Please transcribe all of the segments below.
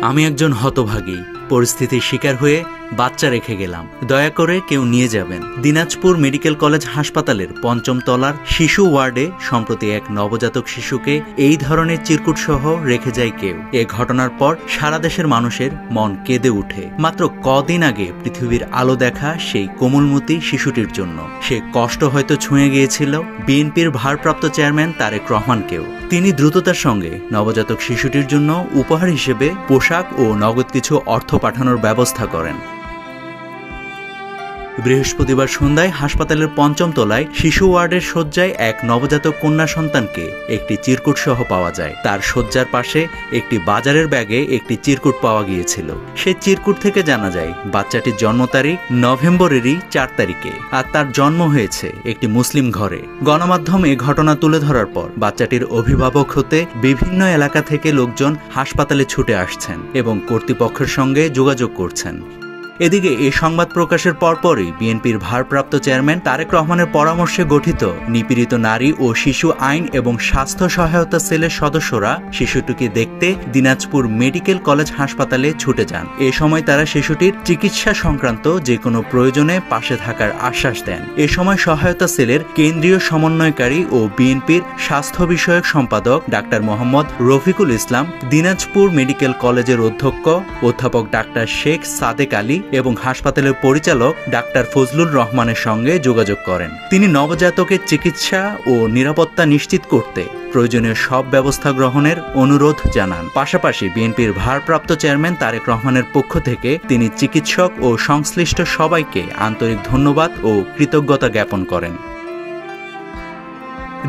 আমি একজন হতভাগী, পরিস্থিতির শিকার হয়ে বাচ্চা রেখে গেলাম। দয়া করে কেউ নিয়ে যাবেন। দিনাজপুর মেডিকেল কলেজ হাসপাতালের ৫ম তলার শিশু ওয়ার্ডে সম্প্রতি এক নবজাতক শিশুকে এই ধরনের চিরকুট সহ রেখে যায় কেউ। এ ঘটনার পর সারা দেশের মানুষের মন কেঁদে উঠে। মাত্র কদিন আগে পৃথিবীর আলো দেখা সেই কোমলমতি শিশুটির জন্য। সে কষ্ট হয়তো ছুঁয়ে গিয়েছিল বিএনপির ভারপ্রাপ্ত চেয়ারম্যান তারেক রহমানকেও। তিনি দ্রুততার সঙ্গে নবজাতক শিশুটির জন্য উপহার হিসেবে পোশাক ও নগদ কিছু অর্থ পাঠানোর ব্যবস্থা করেন। বৃহস্পতিবার সন্ধ্যায় হাসপাতালের ৫ম তলায় শিশু ওয়ার্ডের শয্যায় এক নবজাতক কন্যা সন্তানকে একটি চিরকুট সহ পাওয়া যায়। তার শয্যার পাশে একটি বাজারের ব্যাগে একটি চিরকুট পাওয়া গিয়েছিল। সেই চিরকুট থেকে জানা যায় বাচ্চাটির জন্ম তারিখ নভেম্বরেরই ৪ তারিখে, আর তার জন্ম হয়েছে একটি মুসলিম ঘরে। গণমাধ্যম এ ঘটনা তুলে ধরার পর বাচ্চাটির অভিভাবক হতে বিভিন্ন এলাকা থেকে লোকজন হাসপাতালে ছুটে আসছেন এবং কর্তৃপক্ষের সঙ্গে যোগাযোগ করছেন। এদিকে এই সংবাদ প্রকাশের পরপরই বিএনপির ভারপ্রাপ্ত চেয়ারম্যান তারেক রহমানের পরামর্শে গঠিত নিপীড়িত নারী ও শিশু আইন এবং স্বাস্থ্য সহায়তা সেলের সদস্যরা শিশুটিকে দেখতে দিনাজপুর মেডিকেল কলেজ হাসপাতালে ছুটে যান। এ সময় তারা শিশুটির চিকিৎসা সংক্রান্ত যে কোনো প্রয়োজনে পাশে থাকার আশ্বাস দেন। এ সময় সহায়তা সেলের কেন্দ্রীয় সমন্বয়কারী ও বিএনপির স্বাস্থ্য বিষয়ক সম্পাদক ডাক্তার মোহাম্মদ রফিকুল ইসলাম, দিনাজপুর মেডিকেল কলেজের অধ্যক্ষ অধ্যাপক ডাক্তার শেখ সাদেক আলী এবং হাসপাতালের পরিচালক ডাক্তার ফজলুর রহমানের সঙ্গে যোগাযোগ করেন। তিনি নবজাতকের চিকিৎসা ও নিরাপত্তা নিশ্চিত করতে প্রয়োজনীয় সব ব্যবস্থা গ্রহণের অনুরোধ জানান। পাশাপাশি বিএনপির ভারপ্রাপ্ত চেয়ারম্যান তারেক রহমানের পক্ষ থেকে তিনি চিকিৎসক ও সংশ্লিষ্ট সবাইকে আন্তরিক ধন্যবাদ ও কৃতজ্ঞতা জ্ঞাপন করেন।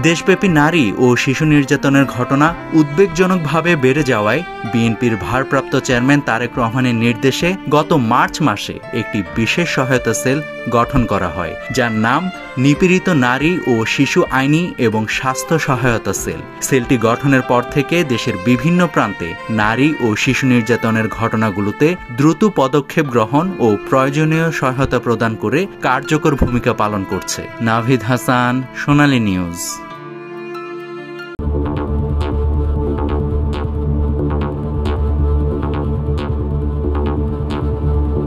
দেশব্যাপী নারী ও শিশু নির্যাতনের ঘটনা উদ্বেগজনকভাবে বেড়ে যাওয়ায় বিএনপির ভারপ্রাপ্ত চেয়ারম্যান তারেক রহমানের নির্দেশে গত মার্চ মাসে একটি বিশেষ সহায়তা সেল গঠন করা হয়, যার নাম নিপীড়িত নারী ও শিশু আইনি এবং স্বাস্থ্য সহায়তা সেল। সেলটি গঠনের পর থেকে দেশের বিভিন্ন প্রান্তে নারী ও শিশু নির্যাতনের ঘটনাগুলোতে দ্রুত পদক্ষেপ গ্রহণ ও প্রয়োজনীয় সহায়তা প্রদান করে কার্যকর ভূমিকা পালন করছে। নাভিদ হাসান, সোনালী নিউজ।